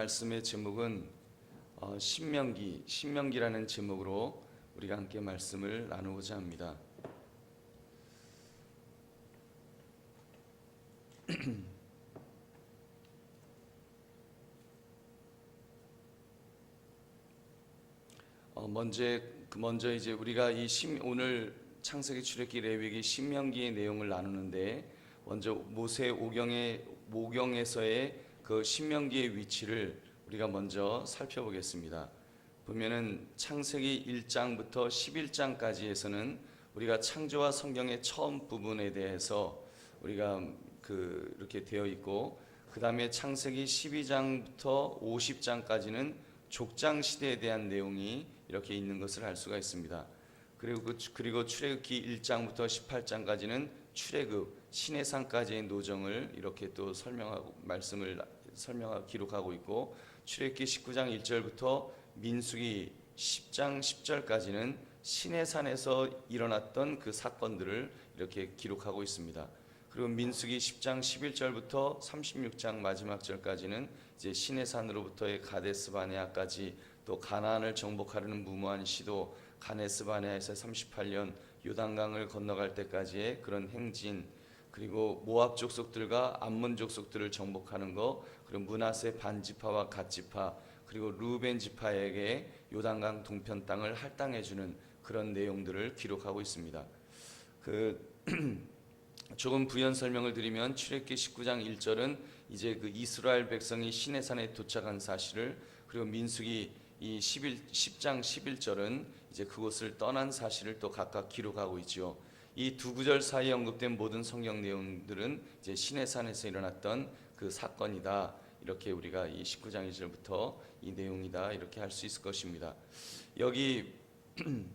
말씀의 제목은 신명기라는 제목으로 우리가 함께 말씀을 나누고자 합니다. 먼저 이제 우리가 오늘 창세기, 출애굽기, 레위기, 신명기의 내용을 나누는데 먼저 모세 오경에서의 그 신명기의 위치를 우리가 먼저 살펴보겠습니다. 보면은 창세기 1장부터 11장까지에서는 우리가 창조와 성경의 처음 부분에 대해서 우리가 이렇게 되어 있고, 그 다음에 창세기 12장부터 50장까지는 족장 시대에 대한 내용이 이렇게 있는 것을 알 수가 있습니다. 그리고 출애굽기 1장부터 18장까지는 출애굽 시내산까지의 노정을 이렇게 또 기록하고 있고, 출애굽기 19장 1절부터 민수기 10장 10절까지는 시내산에서 일어났던 그 사건들을 이렇게 기록하고 있습니다. 그리고 민수기 10장 11절부터 36장 마지막 절까지는 이제 시내산으로부터의 가데스 바네아까지, 또 가나안을 정복하려는 무모한 시도, 가데스 바네아에서 38년 요단강을 건너갈 때까지의 그런 행진, 그리고 모압 족속들과 암몬 족속들을 정복하는 것, 그리고 므낫세 반지파와 갓지파, 그리고 루벤 지파에게 요단강 동편 땅을 할당해 주는 그런 내용들을 기록하고 있습니다. 조금 부연 설명을 드리면 출애굽기 19장 1절은 이제 그 이스라엘 백성이 시내산에 도착한 사실을, 그리고 민수기 이 10장 11절은 이제 그곳을 떠난 사실을 또 각각 기록하고 있죠. 이 두 구절 사이에 언급된 모든 성경 내용들은 이제 시내산에서 일어났던 그 사건이다, 이렇게 우리가 이 19장 1절부터 이 내용이다, 이렇게 할 수 있을 것입니다. 여기 그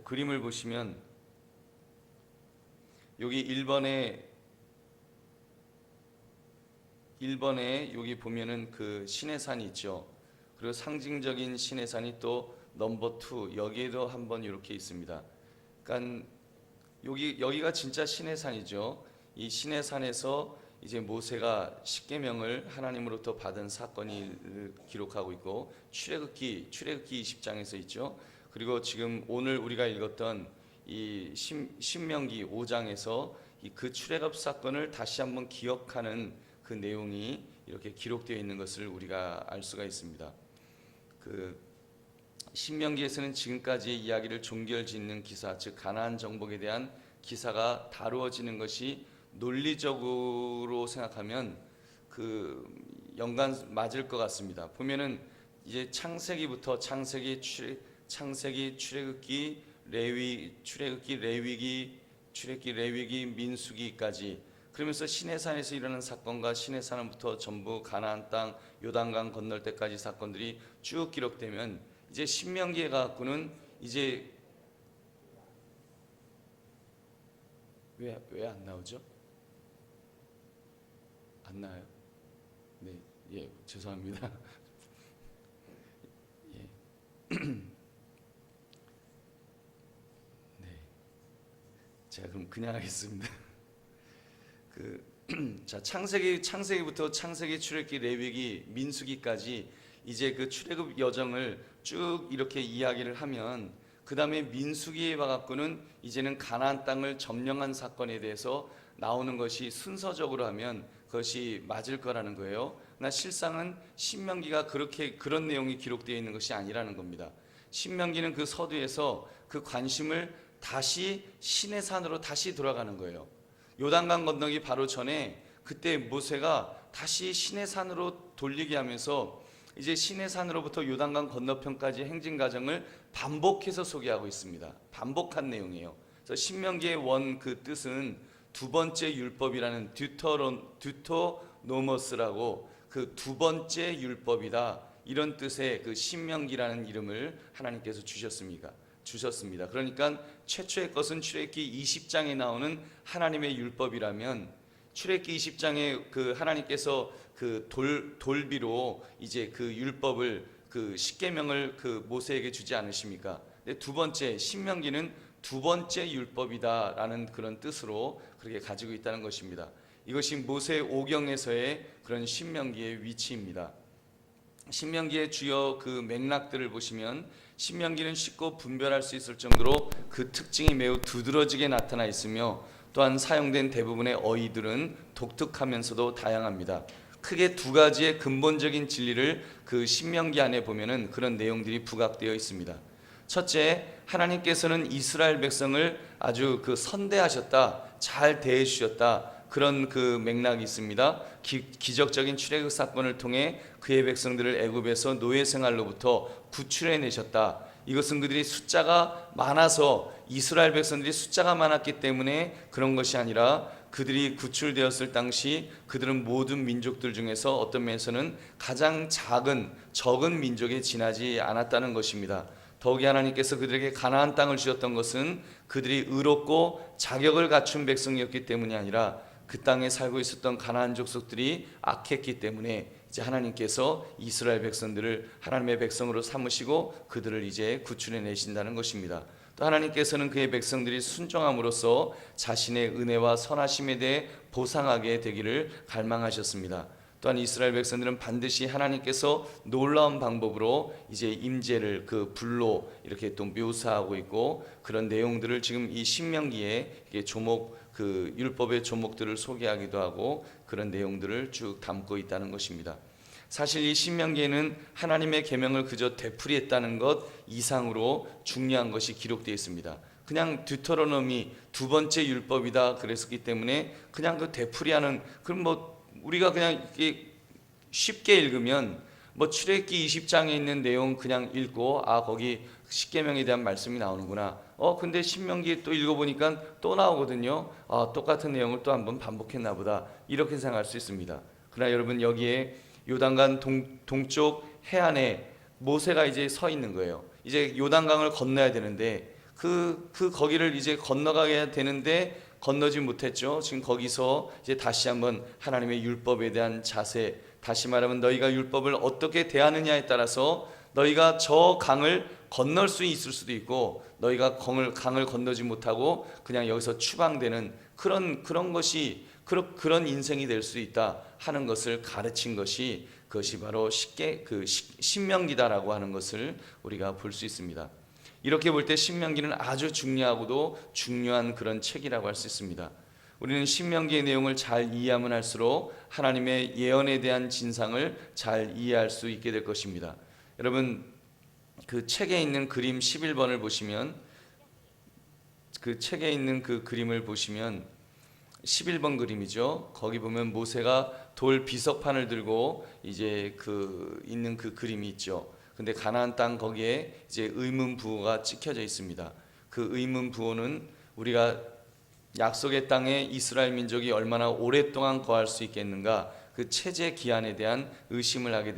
그림을 보시면 여기 1번에 여기 보면은 그 시내산이 있죠. 그리고 상징적인 시내산이 또 넘버 2 여기에도 한번 이렇게 있습니다. 그러니까 여기가 진짜 시내산이죠. 이 시내산에서 이제 모세가 십계명을 하나님으로부터 받은 사건이 기록하고 있고, 출애굽기 20장에서 있죠. 그리고 지금 오늘 우리가 읽었던 이 신명기 5장에서 그 출애굽 사건을 다시 한번 기억하는 그 내용이 이렇게 기록되어 있는 것을 우리가 알 수가 있습니다. 신명기에서는 지금까지의 이야기를 종결짓는 기사, 즉 가나안 정복에 대한 기사가 다루어지는 것이 논리적으로 생각하면 연관 맞을 것 같습니다. 보면은 이제 창세기부터 창세기, 출애굽기, 레위기, 민수기까지, 그러면서 시내산에서 일어난 사건과 시내산부터 전부 가나안 땅 요단강 건널 때까지 사건들이 쭉 기록되면, 이제 신명기에 갖고는 이제 왜 안 나오죠? 안 나와요? 네, 죄송합니다. 예. 네, 제가 그럼 그냥 하겠습니다. 자, 창세기부터 창세기, 출애굽기, 레위기, 민수기까지 이제 그 출애굽 여정을 쭉 이렇게 이야기를 하면, 그 다음에 민수기에 와갖고는 이제는 가나안 땅을 점령한 사건에 대해서 나오는 것이 순서적으로 하면 그것이 맞을 거라는 거예요. 그러나 실상은 신명기가 그런 내용이 기록되어 있는 것이 아니라는 겁니다. 신명기는 그 서두에서 그 관심을 다시 시내산으로 다시 돌아가는 거예요. 요단강 건너기 바로 전에 그때 모세가 다시 시내산으로 돌리게 하면서 이제 시내산으로부터 요단강 건너편까지 행진 과정을 반복해서 소개하고 있습니다. 반복한 내용이에요. 그래서 신명기의 그 뜻은 두 번째 율법이라는 듀토노머스라고, 그 두 번째 율법이다, 이런 뜻의 그 신명기라는 이름을 하나님께서 주셨습니다. 그러니까 최초의 것은 출애굽기 20장에 나오는 하나님의 율법이라면, 출애굽기 20장에 그 하나님께서 그 돌비로 이제 그 율법을, 그 십계명을 그 모세에게 주지 않으십니까? 근데 두 번째 신명기는 두 번째 율법이다라는 그런 뜻으로 그렇게 가지고 있다는 것입니다. 이것이 모세 오경에서의 그런 신명기의 위치입니다. 신명기의 주요 그 맥락들을 보시면 신명기는 쉽고 분별할 수 있을 정도로 그 특징이 매우 두드러지게 나타나 있으며 또한 사용된 대부분의 어휘들은 독특하면서도 다양합니다. 크게 두 가지의 근본적인 진리를 그 신명기 안에 보면은 그런 내용들이 부각되어 있습니다. 첫째, 하나님께서는 이스라엘 백성을 아주 그 선대하셨다, 잘 대해 주셨다, 그런 그 맥락이 있습니다. 기적적인 출애굽 사건을 통해 그의 백성들을 애굽에서 노예 생활로부터 구출해 내셨다. 이것은 그들이 숫자가 많아서, 이스라엘 백성들이 숫자가 많았기 때문에 그런 것이 아니라 그들이 구출되었을 당시 그들은 모든 민족들 중에서 어떤 면에서는 가장 적은 민족에 지나지 않았다는 것입니다. 더욱이 하나님께서 그들에게 가나안 땅을 주셨던 것은 그들이 의롭고 자격을 갖춘 백성이었기 때문이 아니라 그 땅에 살고 있었던 가나안 족속들이 악했기 때문에 이제 하나님께서 이스라엘 백성들을 하나님의 백성으로 삼으시고 그들을 이제 구출해 내신다는 것입니다. 또 하나님께서는 그의 백성들이 순종함으로써 자신의 은혜와 선하심에 대해 보상하게 되기를 갈망하셨습니다. 또한 이스라엘 백성들은 반드시 하나님께서 놀라운 방법으로 이제 임재를 그 불로 이렇게 또 묘사하고 있고, 그런 내용들을 지금 이 신명기에 조목 그 율법의 조목들을 소개하기도 하고 그런 내용들을 쭉 담고 있다는 것입니다. 사실 이 신명기에는 하나님의 계명을 그저 되풀이했다는 것 이상으로 중요한 것이 기록되어 있습니다. 그냥 듀터로노미 두 번째 율법이다 그랬었기 때문에 그냥 그 되풀이하는, 그럼 뭐 우리가 그냥 쉽게 읽으면 뭐 출애굽기 20장에 있는 내용 그냥 읽고 거기 십계명에 대한 말씀이 나오는구나. 근데 신명기 또 읽어보니까 또 나오거든요. 똑같은 내용을 또 한번 반복했나 보다, 이렇게 생각할 수 있습니다. 그러나 여러분, 여기에 요단강 동쪽 해안에 모세가 이제 서 있는 거예요. 이제 요단강을 건너야 되는데 거기를 이제 건너가야 되는데 건너지 못했죠. 지금 거기서 이제 다시 한번 하나님의 율법에 대한 자세, 다시 말하면 너희가 율법을 어떻게 대하느냐에 따라서 너희가 저 강을 건널 수 있을 수도 있고, 너희가 강을 건너지 못하고 그냥 여기서 추방되는 그런 것이 그런 인생이 될 수 있다 하는 것을 가르친 것이, 그것이 바로 신명기다라고 하는 것을 우리가 볼 수 있습니다. 이렇게 볼 때 신명기는 아주 중요하고도 중요한 그런 책이라고 할 수 있습니다. 우리는 신명기의 내용을 잘 이해하면 할수록 하나님의 예언에 대한 진상을 잘 이해할 수 있게 될 것입니다. 여러분, 그 책에 있는 그림 11번을 보시면, 그 책에 있는 그 그림을 보시면 11번 그림이죠. 거기 보면 모세가 돌 비석판을 들고 이제 있는 그 그림이 있죠. 근데 가나안 땅 거기에 이제 의문부호가 찍혀져 있습니다. 그 의문부호는 우리가 약속의 땅에 이스라엘 민족이 얼마나 오랫동안 거할 수 있겠는가, 그 체제 기한에 대한 의심을 하게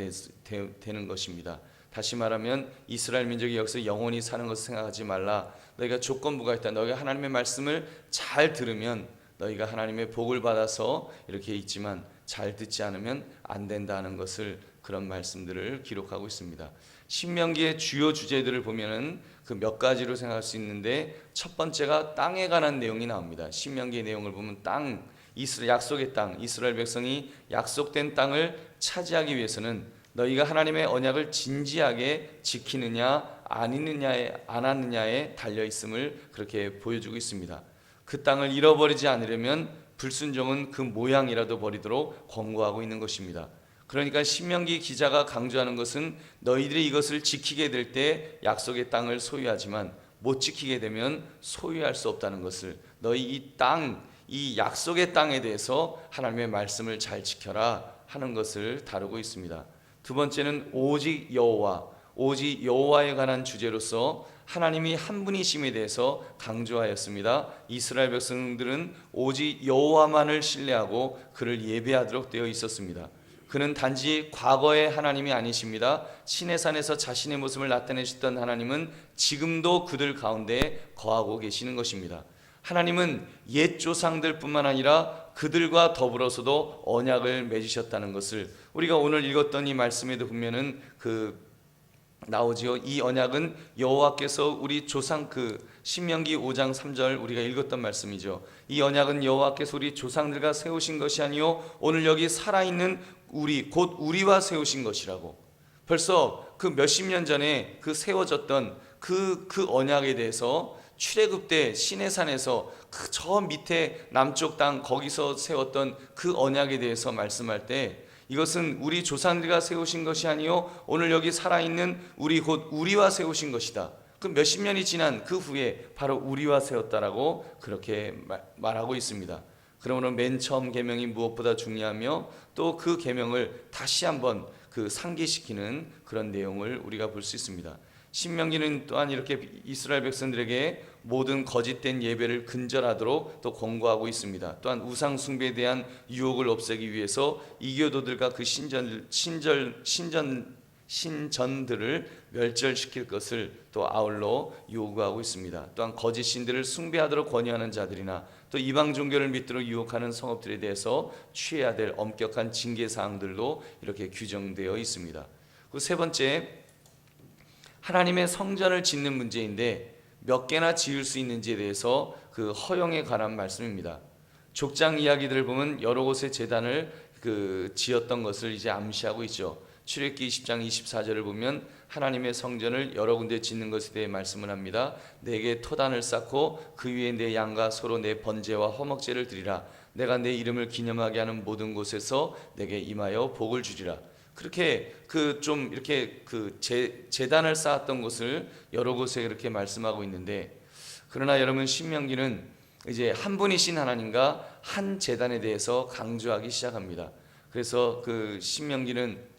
되는 것입니다. 다시 말하면 이스라엘 민족이 여기서 영원히 사는 것을 생각하지 말라. 너희가 조건부가 있다. 너희가 하나님의 말씀을 잘 들으면 너희가 하나님의 복을 받아서 이렇게 있지만 잘 듣지 않으면 안 된다는 것을, 그런 말씀들을 기록하고 있습니다. 신명기의 주요 주제들을 보면은 그 몇 가지로 생각할 수 있는데, 첫 번째가 땅에 관한 내용이 나옵니다. 신명기의 내용을 보면 약속의 땅, 이스라엘 백성이 약속된 땅을 차지하기 위해서는 너희가 하나님의 언약을 진지하게 지키느냐 안 하느냐에 달려 있음을 그렇게 보여주고 있습니다. 그 땅을 잃어버리지 않으려면 불순종은 그 모양이라도 버리도록 권고하고 있는 것입니다. 그러니까 신명기 기자가 강조하는 것은 너희들이 이것을 지키게 될 때 약속의 땅을 소유하지만 못 지키게 되면 소유할 수 없다는 것을, 너희 이 약속의 땅에 대해서 하나님의 말씀을 잘 지켜라 하는 것을 다루고 있습니다. 두 번째는 오직 여호와에 관한 주제로서 하나님이 한 분이심에 대해서 강조하였습니다. 이스라엘 백성들은 오직 여호와만을 신뢰하고 그를 예배하도록 되어 있었습니다. 그는 단지 과거의 하나님이 아니십니다. 시내산에서 자신의 모습을 나타내셨던 하나님은 지금도 그들 가운데 거하고 계시는 것입니다. 하나님은 옛 조상들뿐만 아니라 그들과 더불어서도 언약을 맺으셨다는 것을, 우리가 오늘 읽었던 이 말씀에도 보면은 나오지요. 이 언약은 여호와께서 우리 조상 신명기 5장 3절 우리가 읽었던 말씀이죠. 이 언약은 여호와께서 우리 조상들과 세우신 것이 아니요 오늘 여기 살아있는 우리 곧 우리와 세우신 것이라고. 벌써 그 몇십 년 전에 그 세워졌던 그 언약에 대해서 출애굽 때 시내산에서 그 저 밑에 남쪽 땅 거기서 세웠던 그 언약에 대해서 말씀할 때 이것은 우리 조상들과 세우신 것이 아니요 오늘 여기 살아있는 우리 곧 우리와 세우신 것이다. 그 몇십 년이 지난 그 후에 바로 우리와 세웠다라고 그렇게 말하고 있습니다. 그러므로 맨 처음 계명이 무엇보다 중요하며 또 그 계명을 다시 한번 상기시키는 그런 내용을 우리가 볼 수 있습니다. 신명기는 또한 이렇게 이스라엘 백성들에게 모든 거짓된 예배를 근절하도록 또 권고하고 있습니다. 또한 우상 숭배에 대한 유혹을 없애기 위해서 이교도들과 그 신전들을 멸절시킬 것을 또 아울러 요구하고 있습니다. 또한 거짓 신들을 숭배하도록 권유하는 자들이나 또 이방 종교를 믿도록 유혹하는 성읍들에 대해서 취해야 될 엄격한 징계 사항들도 이렇게 규정되어 있습니다. 그 세 번째, 하나님의 성전을 짓는 문제인데 몇 개나 지을 수 있는지에 대해서 그 허용에 관한 말씀입니다. 족장 이야기들을 보면 여러 곳에 제단을 지었던 것을 이제 암시하고 있죠. 출애굽기 20장 24절을 보면 하나님의 성전을 여러 군데 짓는 것에 대해 말씀을 합니다. 내게 토단을 쌓고 그 위에 내 양과 소로 내 번제와 화목제를 드리라. 내가 내 이름을 기념하게 하는 모든 곳에서 내게 임하여 복을 주리라. 그렇게 좀 이렇게 제단을 쌓았던 곳을 여러 곳에 이렇게 말씀하고 있는데, 그러나 여러분 신명기는 이제 한 분이신 하나님과 한 제단에 대해서 강조하기 시작합니다. 그래서 신명기는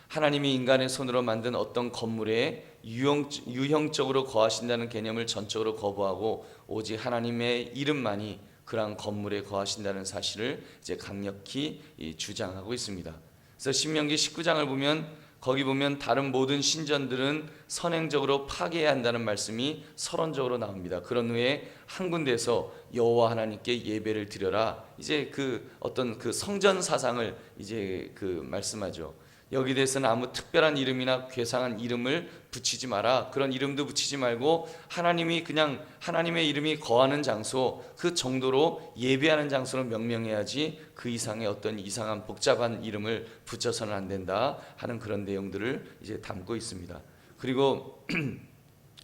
하나님이 인간의 손으로 만든 어떤 건물에 유형적으로 거하신다는 개념을 전적으로 거부하고 오직 하나님의 이름만이 그러한 건물에 거하신다는 사실을 이제 강력히 주장하고 있습니다. 그래서 신명기 19장을 보면 거기 보면 다른 모든 신전들은 선행적으로 파괴해야 한다는 말씀이 서론적으로 나옵니다. 그런 후에 한 군데서 여호와 하나님께 예배를 드려라. 이제 어떤 성전 사상을 이제 말씀하죠. 여기 대해서는 아무 특별한 이름이나 괴상한 이름을 붙이지 마라. 그런 이름도 붙이지 말고 하나님이 그냥 하나님의 이름이 거하는 장소 그 정도로 예배하는 장소로 명명해야지 그 이상의 어떤 이상한 복잡한 이름을 붙여서는 안 된다 하는 그런 내용들을 이제 담고 있습니다. 그리고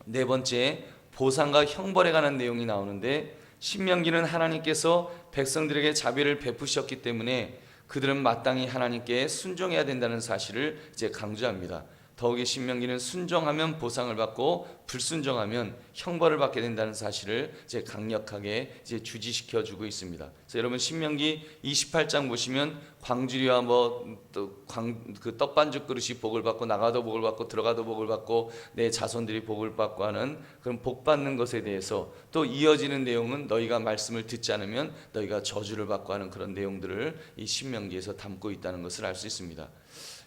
네 번째, 보상과 형벌에 관한 내용이 나오는데 신명기는 하나님께서 백성들에게 자비를 베푸셨기 때문에 그들은 마땅히 하나님께 순종해야 된다는 사실을 이제 강조합니다. 더욱이 신명기는 순종하면 보상을 받고 불순종하면 형벌을 받게 된다는 사실을 이제 강력하게 이제 주지시켜 주고 있습니다. 그래서 여러분 신명기 28장 보시면 광주리와 떡반죽 그릇이 복을 받고 나가도 복을 받고 들어가도 복을 받고 내 자손들이 복을 받고 하는 그런 복 받는 것에 대해서 또 이어지는 내용은 너희가 말씀을 듣지 않으면 너희가 저주를 받고 하는 그런 내용들을 이 신명기에서 담고 있다는 것을 알 수 있습니다.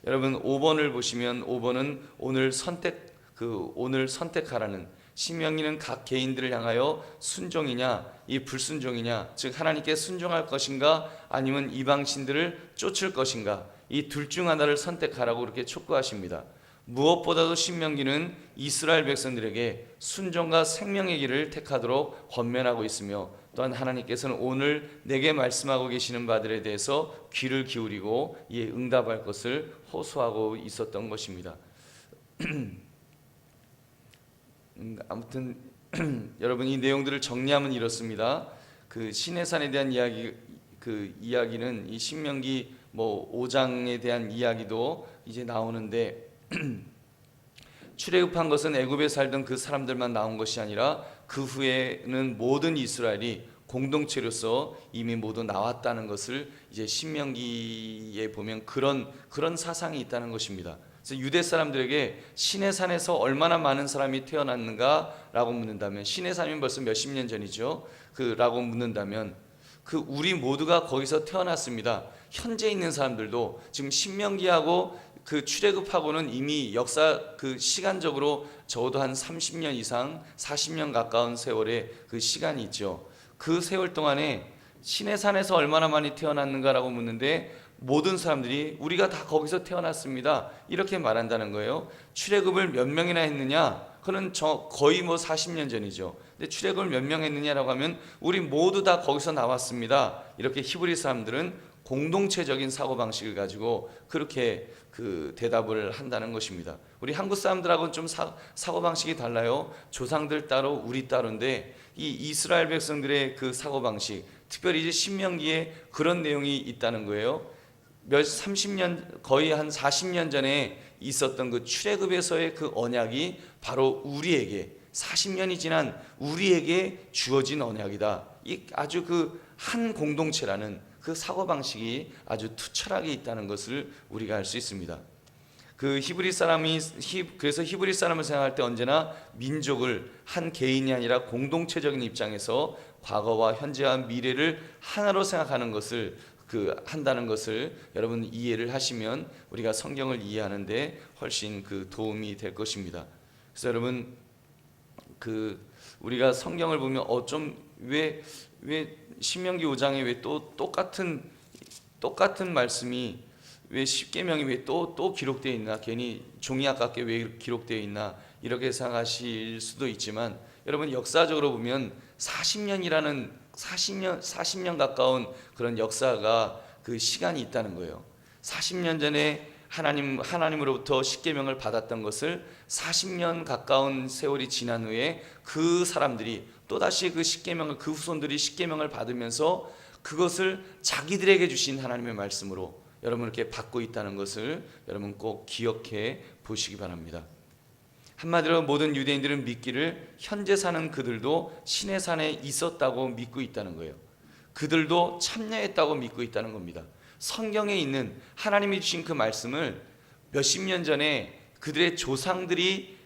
여러분 5번을 보시면 5번은 오늘 선택하라는, 신명기는 각 개인들을 향하여 순종이냐 이 불순종이냐, 즉 하나님께 순종할 것인가 아니면 이방신들을 쫓을 것인가, 이 둘 중 하나를 선택하라고 그렇게 촉구하십니다. 무엇보다도 신명기는 이스라엘 백성들에게 순종과 생명의 길을 택하도록 권면하고 있으며 또한 하나님께서는 오늘 내게 말씀하고 계시는 바들에 대해서 귀를 기울이고 이에 응답할 것을 호소하고 있었던 것입니다. 아무튼 여러분 이 내용들을 정리하면 이렇습니다. 시내산에 대한 이야기는 이 신명기 5장에 대한 이야기도 이제 나오는데 출애굽한 것은 애굽에 살던 그 사람들만 나온 것이 아니라 그 후에는 모든 이스라엘이 공동체로서 이미 모두 나왔다는 것을 이제 신명기에 보면 그런 사상이 있다는 것입니다. 그래서 유대 사람들에게 시내산에서 얼마나 많은 사람이 태어났는가라고 묻는다면, 시내산이면 벌써 몇십 년 전이죠. 라고 묻는다면 우리 모두가 거기서 태어났습니다. 현재 있는 사람들도 지금 신명기하고 출애굽하고는 이미 역사 시간적으로 적어도 한 30년 이상 40년 가까운 세월의 시간이 있죠. 그 세월 동안에 시내산에서 얼마나 많이 태어났는가라고 묻는데 모든 사람들이 우리가 다 거기서 태어났습니다 이렇게 말한다는 거예요. 출애굽을 몇 명이나 했느냐? 그는 거의 40년 전이죠. 근데 출애굽을 몇 명 했느냐라고 하면 우리 모두 다 거기서 나왔습니다. 이렇게 히브리 사람들은 공동체적인 사고방식을 가지고 그렇게 대답을 한다는 것입니다. 우리 한국 사람들하고는 좀 사고방식이 달라요. 조상들 따로 우리 따로인데 이 이스라엘 백성들의 그 사고방식, 특별히 이제 신명기에 그런 내용이 있다는 거예요. 30년, 거의 한 40년 전에 있었던 그 출애굽에서의 그 언약이 바로 우리에게 40년이 지난 우리에게 주어진 언약이다. 이 아주 한 공동체라는 그 사고방식이 아주 투철하게 있다는 것을 우리가 알 수 있습니다. 그래서 히브리 사람을 생각할 때 언제나 민족을 한 개인이 아니라 공동체적인 입장에서 과거와 현재와 미래를 하나로 생각하는 것을 한다는 것을 여러분 이해를 하시면 우리가 성경을 이해하는데 훨씬 도움이 될 것입니다. 그래서 여러분 우리가 성경을 보면 왜 신명기 5장에 왜 또 똑같은 말씀이 왜 십계명이 왜 또 기록되어 있나, 괜히 종이 아깝게 왜 기록되어 있나 이렇게 생각하실 수도 있지만, 여러분 역사적으로 보면 40년 가까운 그런 역사가 시간이 있다는 거예요. 40년 전에 하나님으로부터 십계명을 받았던 것을 40년 가까운 세월이 지난 후에 그 사람들이 또다시 십계명을, 후손들이 십계명을 받으면서 그것을 자기들에게 주신 하나님의 말씀으로 여러분 이렇게 받고 있다는 것을 여러분 꼭 기억해 보시기 바랍니다. 한마디로 모든 유대인들은 믿기를 현재 사는 그들도 신의 산에 있었다고 믿고 있다는 거예요. 그들도 참여했다고 믿고 있다는 겁니다. 성경에 있는 하나님이 주신 그 말씀을 몇십 년 전에 그들의 조상들이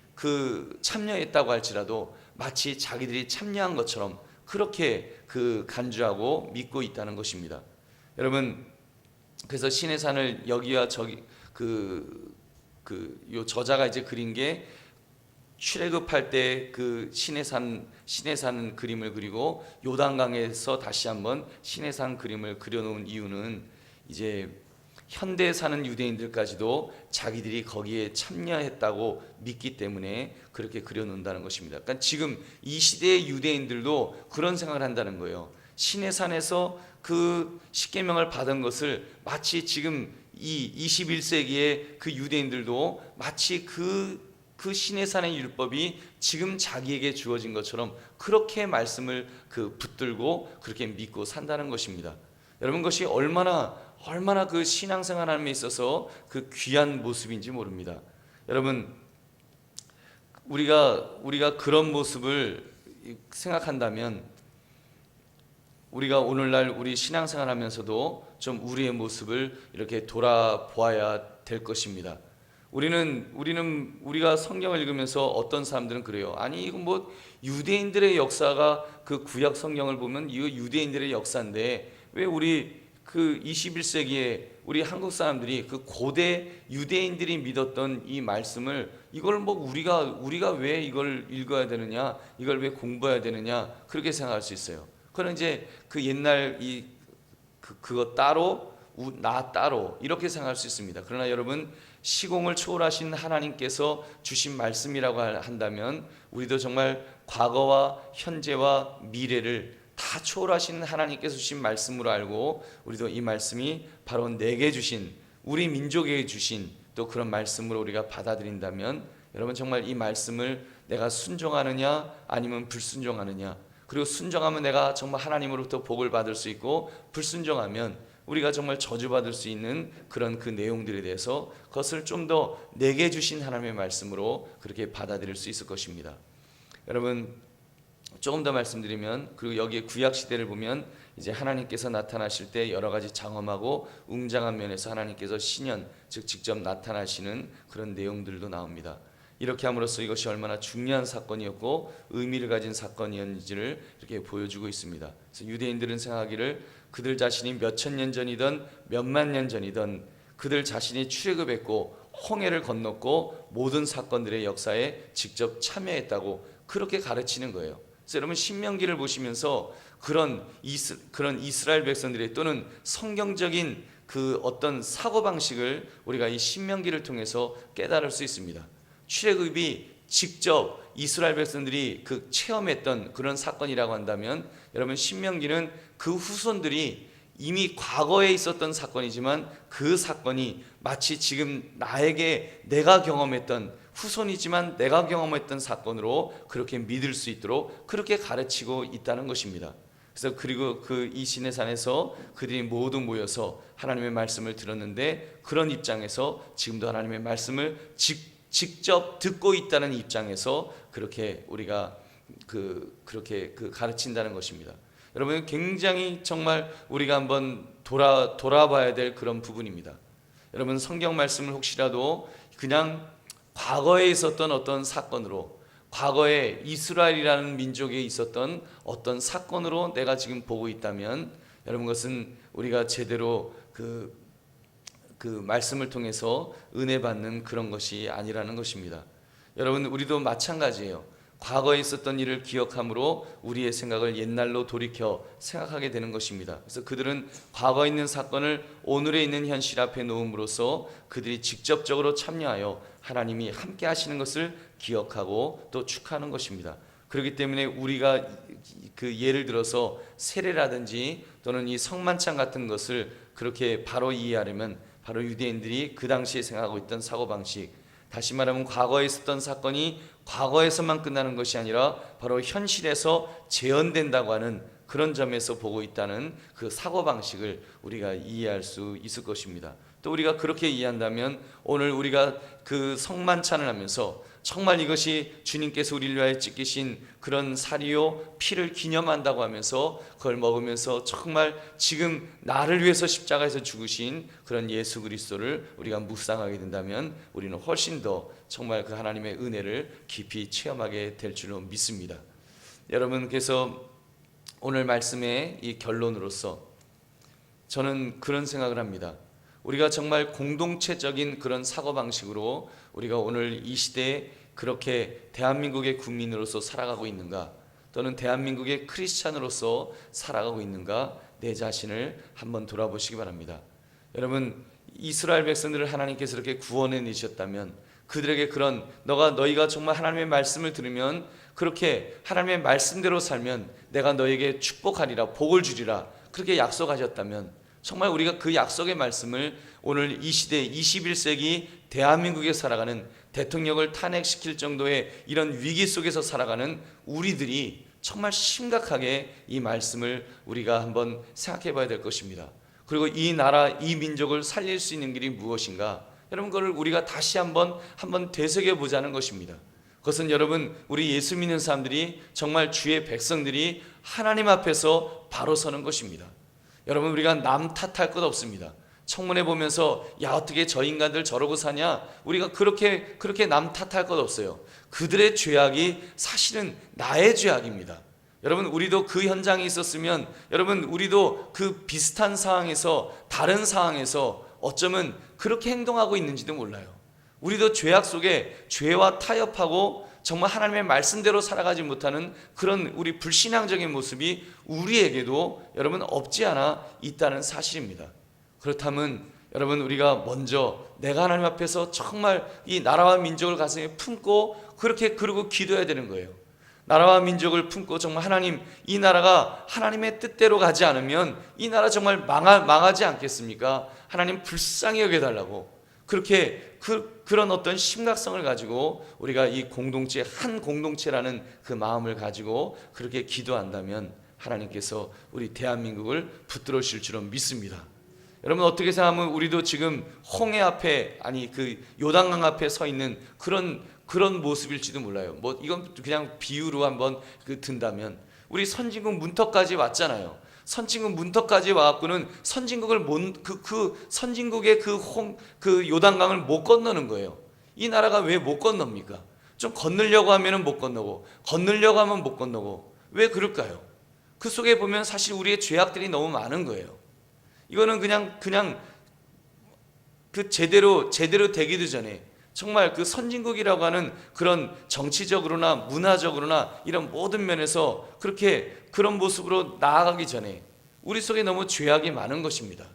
참여했다고 할지라도 마치 자기들이 참여한 것처럼 그렇게 간주하고 믿고 있다는 것입니다. 여러분, 그래서 신의 산을 여기와 저기 요 저자가 이제 그린 게 출애굽할 때 신의 산 그림을 그리고 요단강에서 다시 한번 신의 산 그림을 그려놓은 이유는 이제 현대에 사는 유대인들까지도 자기들이 거기에 참여했다고 믿기 때문에 그렇게 그려놓는다는 것입니다. 그러니까 지금 이 시대의 유대인들도 그런 생각을 한다는 거예요. 신의 산에서 십계명을 받은 것을 마치 지금 이 21세기의 유대인들도 마치 신의 산의 율법이 지금 자기에게 주어진 것처럼 그렇게 말씀을 붙들고 그렇게 믿고 산다는 것입니다. 여러분, 그것이 얼마나 신앙생활함에 있어서 귀한 모습인지 모릅니다. 여러분, 우리가 그런 모습을 생각한다면 우리가 오늘날 우리 신앙생활하면서도 좀 우리의 모습을 이렇게 돌아보아야 될 것입니다. 우리가 성경을 읽으면서 어떤 사람들은 그래요. 아니, 이거 유대인들의 역사가 구약 성경을 보면 이거 유대인들의 역사인데 왜 우리 21세기에 우리 한국 사람들이 고대 유대인들이 믿었던 이 말씀을 이걸 우리가 왜 이걸 읽어야 되느냐, 이걸 왜 공부해야 되느냐 그렇게 생각할 수 있어요. 그건 이제 옛날 그거 따로 나 따로 이렇게 생각할 수 있습니다. 그러나 여러분, 시공을 초월하신 하나님께서 주신 말씀이라고 한다면 우리도 정말 과거와 현재와 미래를 다 초월하신 하나님께서 주신 말씀으로 알고 우리도 이 말씀이 바로 내게 주신, 우리 민족에게 주신 또 그런 말씀으로 우리가 받아들인다면 여러분, 정말 이 말씀을 내가 순종하느냐 아니면 불순종하느냐, 그리고 순종하면 내가 정말 하나님으로부터 복을 받을 수 있고 불순종하면 우리가 정말 저주받을 수 있는 그런 내용들에 대해서 그것을 좀 더 내게 주신 하나님의 말씀으로 그렇게 받아들일 수 있을 것입니다. 여러분, 조금 더 말씀드리면, 그리고 여기에 구약 시대를 보면 이제 하나님께서 나타나실 때 여러 가지 장엄하고 웅장한 면에서 하나님께서 신현, 즉 직접 나타나시는 그런 내용들도 나옵니다. 이렇게 함으로써 이것이 얼마나 중요한 사건이었고 의미를 가진 사건이었는지를 이렇게 보여주고 있습니다. 그래서 유대인들은 생각하기를 그들 자신이 몇천 년 전이든 몇만 년 전이든 그들 자신이 출애굽했고 홍해를 건넜고 모든 사건들의 역사에 직접 참여했다고 그렇게 가르치는 거예요. 그래서 여러분, 신명기를 보시면서 그런 이스라엘 백성들의 또는 성경적인 그 어떤 사고 방식을 우리가 이 신명기를 통해서 깨달을 수 있습니다. 출애굽이 직접 이스라엘 백성들이 그 체험했던 그런 사건이라고 한다면, 여러분 신명기는 그 후손들이 이미 과거에 있었던 사건이지만 그 사건이 마치 지금 나에게 내가 경험했던, 후손이지만 내가 경험했던 사건으로 그렇게 믿을 수 있도록 그렇게 가르치고 있다는 것입니다. 그래서 그리고 그 이 시내산에서 그들이 모두 모여서 하나님의 말씀을 들었는데, 그런 입장에서 지금도 하나님의 말씀을 직접 듣고 있다는 입장에서 그렇게 우리가 그렇게 가르친다는 것입니다. 여러분 굉장히 정말 우리가 한번 돌아봐야 될 그런 부분입니다. 여러분 성경 말씀을 혹시라도 그냥 과거에 있었던 어떤 사건으로, 과거에 이스라엘이라는 민족에 있었던 어떤 사건으로 내가 지금 보고 있다면, 여러분 그것은 우리가 제대로 그 말씀을 통해서 은혜 받는 그런 것이 아니라는 것입니다. 여러분 우리도 마찬가지예요. 과거에 있었던 일을 기억함으로 우리의 생각을 옛날로 돌이켜 생각하게 되는 것입니다. 그래서 그들은 과거에 있는 사건을 오늘에 있는 현실 앞에 놓음으로써 그들이 직접적으로 참여하여 하나님이 함께 하시는 것을 기억하고 또 축하하는 것입니다. 그렇기 때문에 우리가 그 예를 들어서 세례라든지 또는 이 성만찬 같은 것을 그렇게 바로 이해하려면, 바로 유대인들이 그 당시에 생각하고 있던 사고방식, 다시 말하면 과거에 있었던 사건이 과거에서만 끝나는 것이 아니라 바로 현실에서 재현된다고 하는 그런 점에서 보고 있다는 그 사고방식을 우리가 이해할 수 있을 것입니다. 또 우리가 그렇게 이해한다면 오늘 우리가 그 성만찬을 하면서 정말 이것이 주님께서 우리를 위하여 찢기신 그런 살이요 피를 기념한다고 하면서 그걸 먹으면서 정말 지금 나를 위해서 십자가에서 죽으신 그런 예수 그리스도를 우리가 묵상하게 된다면 우리는 훨씬 더 정말 그 하나님의 은혜를 깊이 체험하게 될 줄로 믿습니다. 여러분, 그래서 오늘 말씀의 이 결론으로서 저는 그런 생각을 합니다. 우리가 정말 공동체적인 그런 사고방식으로 우리가 오늘 이 시대에 그렇게 대한민국의 국민으로서 살아가고 있는가, 또는 대한민국의 크리스찬으로서 살아가고 있는가, 내 자신을 한번 돌아보시기 바랍니다. 여러분, 이스라엘 백성들을 하나님께서 이렇게 구원해 내셨다면 그들에게 그런 너희가 정말 하나님의 말씀을 들으면, 그렇게 하나님의 말씀대로 살면 내가 너에게 축복하리라, 복을 주리라, 그렇게 약속하셨다면 정말 우리가 그 약속의 말씀을 오늘 이 시대 21세기 대한민국에 살아가는, 대통령을 탄핵시킬 정도의 이런 위기 속에서 살아가는 우리들이 정말 심각하게 이 말씀을 우리가 한번 생각해 봐야 될 것입니다. 그리고 이 나라, 이 민족을 살릴 수 있는 길이 무엇인가, 여러분 그걸 우리가 다시 한번 되새겨 보자는 것입니다. 그것은 여러분, 우리 예수 믿는 사람들이, 정말 주의 백성들이 하나님 앞에서 바로 서는 것입니다. 여러분, 우리가 남 탓할 것 없습니다. 청문회 보면서 야 어떻게 저 인간들 저러고 사냐, 우리가 그렇게 남 탓할 것 없어요. 그들의 죄악이 사실은 나의 죄악입니다. 여러분, 우리도 그 현장에 있었으면, 여러분 우리도 그 비슷한 상황에서, 다른 상황에서 어쩌면 그렇게 행동하고 있는지도 몰라요. 우리도 죄악 속에 죄와 타협하고 정말 하나님의 말씀대로 살아가지 못하는 그런 우리 불신앙적인 모습이 우리에게도 여러분 없지 않아 있다는 사실입니다. 그렇다면 여러분, 우리가 먼저 내가 하나님 앞에서 정말 이 나라와 민족을 가슴에 품고 그리고 기도해야 되는 거예요. 나라와 민족을 품고 정말 하나님, 이 나라가 하나님의 뜻대로 가지 않으면 이 나라 정말 망하지 않겠습니까? 하나님 불쌍히 여겨달라고, 그렇게 그런 어떤 심각성을 가지고 우리가 이 공동체, 한 공동체라는 그 마음을 가지고 그렇게 기도한다면 하나님께서 우리 대한민국을 붙들으실 줄은 믿습니다. 여러분, 어떻게 생각하면 우리도 지금 홍해 앞에, 아니 그 요단강 앞에 서 있는 그런 모습일지도 몰라요. 뭐 이건 그냥 비유로 한번 든다면, 우리 선진국 문턱까지 왔잖아요. 선진국 문턱까지 와갖고는 선진국을 선진국의 그 요단강을 못 건너는 거예요. 이 나라가 왜 못 건넙니까? 좀 건너려고 하면은 못 건너고, 건너려고 하면 못 건너고, 왜 그럴까요? 그 속에 보면 사실 우리의 죄악들이 너무 많은 거예요. 이거는 그냥 그 제대로 되기도 전에 정말 그 선진국이라고 하는 그런 정치적으로나 문화적으로나 이런 모든 면에서 그런 모습으로 나아가기 전에 우리 속에 너무 죄악이 많은 것입니다.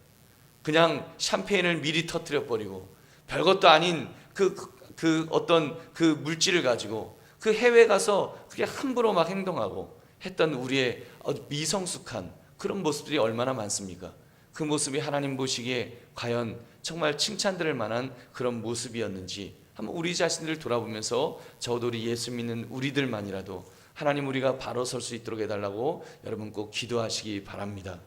그냥 샴페인을 미리 터뜨려 버리고 별것도 아닌 그 어떤 그 물질을 가지고 그 해외에 가서 그게 함부로 막 행동하고 했던 우리의 미성숙한 그런 모습들이 얼마나 많습니까? 그 모습이 하나님 보시기에 과연 정말 칭찬드릴 만한 그런 모습이었는지 한번 우리 자신들을 돌아보면서 적어도 우리 예수 믿는 우리들만이라도 하나님 우리가 바로 설 수 있도록 해달라고 여러분 꼭 기도하시기 바랍니다.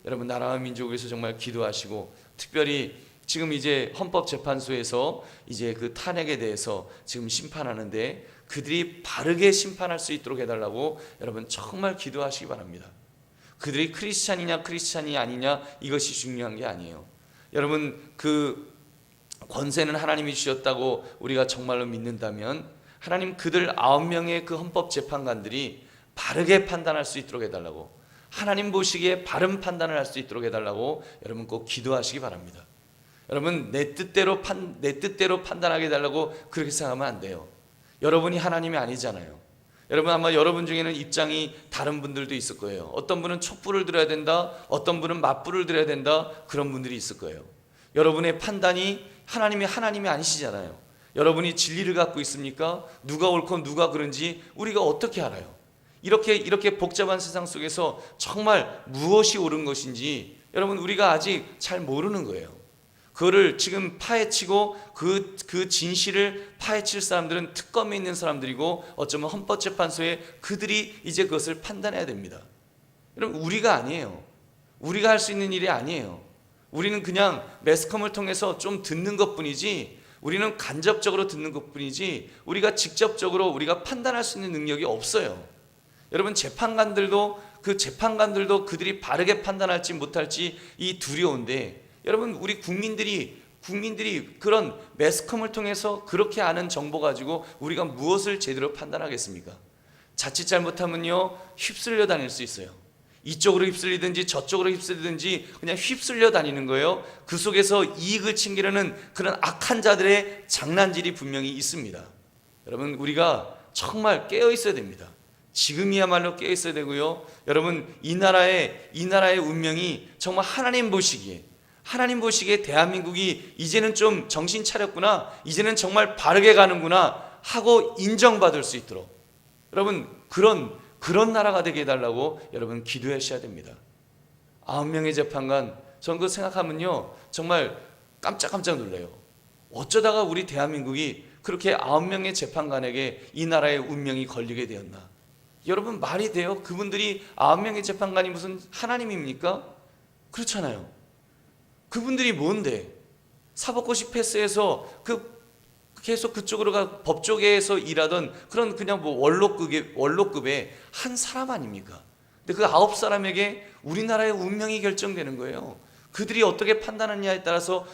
여러분 나라와 민족을 위해서 정말 기도하시고 특별히 지금 이제 헌법재판소에서 이제 그 탄핵에 대해서 지금 심판하는데 그들이 바르게 심판할 수 있도록 해달라고 여러분 정말 기도하시기 바랍니다. 그들이 크리스찬이냐 크리스찬이 아니냐 이것이 중요한 게 아니에요. 여러분 그 권세는 하나님이 주셨다고 우리가 정말로 믿는다면 하나님 그들 9명의 그 헌법재판관들이 바르게 판단할 수 있도록 해달라고 하나님 보시기에 바른 판단을 할 수 있도록 해달라고 여러분 꼭 기도하시기 바랍니다. 여러분 내 뜻대로 판단하게 해달라고 그렇게 생각하면 안 돼요. 여러분이 하나님이 아니잖아요. 여러분 아마 여러분 중에는 입장이 다른 분들도 있을 거예요. 어떤 분은 촛불을 들어야 된다, 어떤 분은 맞불을 들어야 된다, 그런 분들이 있을 거예요. 여러분의 판단이 하나님이 아니시잖아요. 여러분이 진리를 갖고 있습니까? 누가 옳고 누가 그른지 우리가 어떻게 알아요? 이렇게 복잡한 세상 속에서 정말 무엇이 옳은 것인지 여러분 우리가 아직 잘 모르는 거예요. 그거를 지금 파헤치고 그 진실을 파헤칠 사람들은 특검에 있는 사람들이고 어쩌면 헌법재판소에 그들이 이제 그것을 판단해야 됩니다. 여러분 우리가 아니에요. 우리가 할 수 있는 일이 아니에요. 우리는 그냥 매스컴을 통해서 좀 듣는 것뿐이지 우리는 간접적으로 듣는 것뿐이지 우리가 직접적으로 우리가 판단할 수 있는 능력이 없어요. 여러분 재판관들도 그들이 바르게 판단할지 못할지 이 두려운데 여러분 우리 국민들이 그런 매스컴을 통해서 그렇게 아는 정보 가지고 우리가 무엇을 제대로 판단하겠습니까? 자칫 잘못하면요 휩쓸려 다닐 수 있어요. 이쪽으로 휩쓸리든지 저쪽으로 휩쓸리든지 그냥 휩쓸려 다니는 거예요. 그 속에서 이익을 챙기려는 그런 악한 자들의 장난질이 분명히 있습니다. 여러분 우리가 정말 깨어 있어야 됩니다. 지금이야말로 깨어 있어야 되고요. 여러분 이 나라의 운명이 정말 하나님 보시기에 대한민국이 이제는 좀 정신 차렸구나, 이제는 정말 바르게 가는구나 하고 인정받을 수 있도록 여러분 그런 나라가 되게 해달라고 여러분 기도하셔야 됩니다. 9명의 재판관, 저는 그거 생각하면요 정말 깜짝깜짝 놀라요. 어쩌다가 우리 대한민국이 그렇게 9명의 재판관에게 이 나라의 운명이 걸리게 되었나? 여러분 말이 돼요? 그분들이 9명의 재판관이 무슨 하나님입니까? 그렇잖아요. 그분들이 뭔데? 사법고시 패스해서 계속 그쪽으로 법조계에서 일하던 그런 그냥 뭐 원로급의 한 사람 아닙니까? 근데 그 9사람에게 우리나라의 운명이 결정되는 거예요. 그들이 어떻게 판단하느냐에 따라서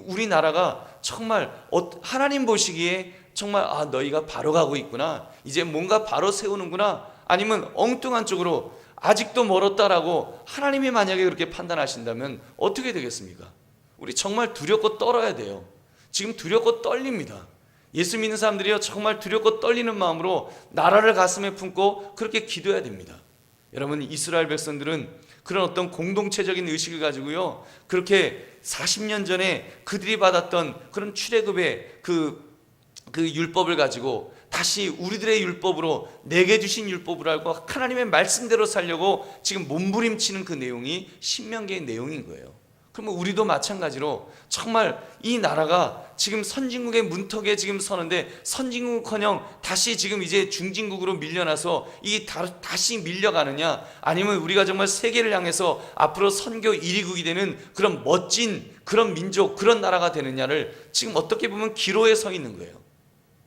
우리나라가 정말 하나님 보시기에 정말 너희가 바로 가고 있구나, 이제 뭔가 바로 세우는구나, 아니면 엉뚱한 쪽으로 아직도 멀었다라고 하나님이 만약에 그렇게 판단하신다면 어떻게 되겠습니까? 우리 정말 두렵고 떨어야 돼요. 지금 두렵고 떨립니다. 예수 믿는 사람들이요 정말 두렵고 떨리는 마음으로 나라를 가슴에 품고 그렇게 기도해야 됩니다. 여러분 이스라엘 백성들은 그런 어떤 공동체적인 의식을 가지고요 그렇게 40년 전에 그들이 받았던 그런 출애굽의 그 율법을 가지고 다시 우리들의 율법으로 내게 주신 율법을 알고 하나님의 말씀대로 살려고 지금 몸부림치는 그 내용이 신명기의 내용인 거예요. 그러면 우리도 마찬가지로 정말 이 나라가 지금 선진국의 문턱에 지금 서는데 선진국커녕 다시 지금 이제 중진국으로 밀려나서 다시 밀려가느냐, 아니면 우리가 정말 세계를 향해서 앞으로 선교 1위국이 되는 그런 멋진 그런 민족, 그런 나라가 되느냐를 지금 어떻게 보면 기로에 서 있는 거예요.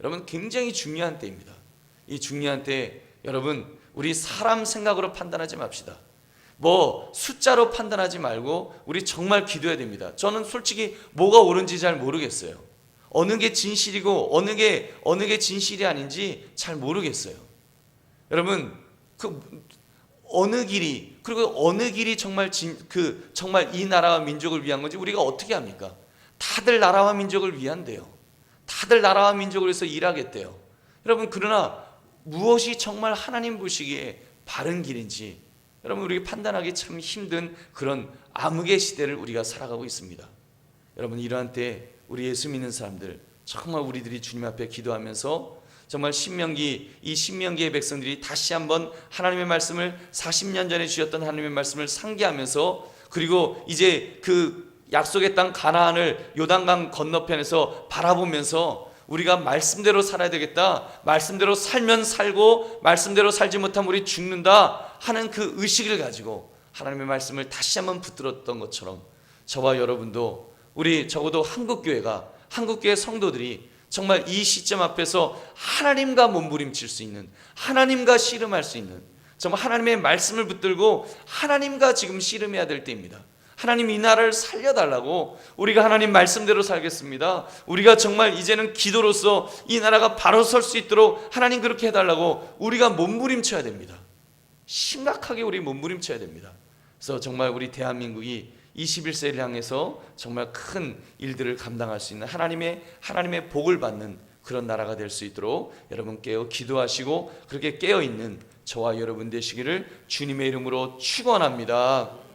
여러분 굉장히 중요한 때입니다. 이 중요한 때에 여러분 우리 사람 생각으로 판단하지 맙시다. 뭐 숫자로 판단하지 말고 우리 정말 기도해야 됩니다. 저는 솔직히 뭐가 옳은지 잘 모르겠어요. 어느 게 진실이고 어느 게 진실이 아닌지 잘 모르겠어요. 여러분 어느 길이 정말 정말 이 나라와 민족을 위한 건지 우리가 어떻게 합니까? 다들 나라와 민족을 위한대요. 다들 나라와 민족을 위해서 일하겠대요. 여러분 그러나 무엇이 정말 하나님 보시기에 바른 길인지 여러분, 우리 판단하기 참 힘든 그런 암흑의 시대를 우리가 살아가고 있습니다. 여러분, 이러한 때 우리 예수 믿는 사람들 정말 우리들이 주님 앞에 기도하면서 정말 이 신명기의 백성들이 다시 한번 하나님의 말씀을 40년 전에 주셨던 하나님의 말씀을 상기하면서, 그리고 이제 그 약속의 땅 가나안을 요단강 건너편에서 바라보면서 우리가 말씀대로 살아야 되겠다, 말씀대로 살면 살고 말씀대로 살지 못하면 우리 죽는다 하는 그 의식을 가지고 하나님의 말씀을 다시 한번 붙들었던 것처럼, 저와 여러분도, 우리 적어도 한국교회 성도들이 정말 이 시점 앞에서 하나님과 몸부림칠 수 있는, 하나님과 씨름할 수 있는, 정말 하나님의 말씀을 붙들고 하나님과 지금 씨름해야 될 때입니다. 하나님, 이 나라를 살려달라고, 우리가 하나님 말씀대로 살겠습니다, 우리가 정말 이제는 기도로서 이 나라가 바로 설 수 있도록 하나님 그렇게 해달라고 우리가 몸부림쳐야 됩니다. 심각하게 우리 몸부림쳐야 됩니다. 그래서 정말 우리 대한민국이 21세를 향해서 정말 큰 일들을 감당할 수 있는 하나님의 복을 받는 그런 나라가 될 수 있도록 여러분 깨어 기도하시고, 그렇게 깨어있는 저와 여러분 되시기를 주님의 이름으로 축원합니다.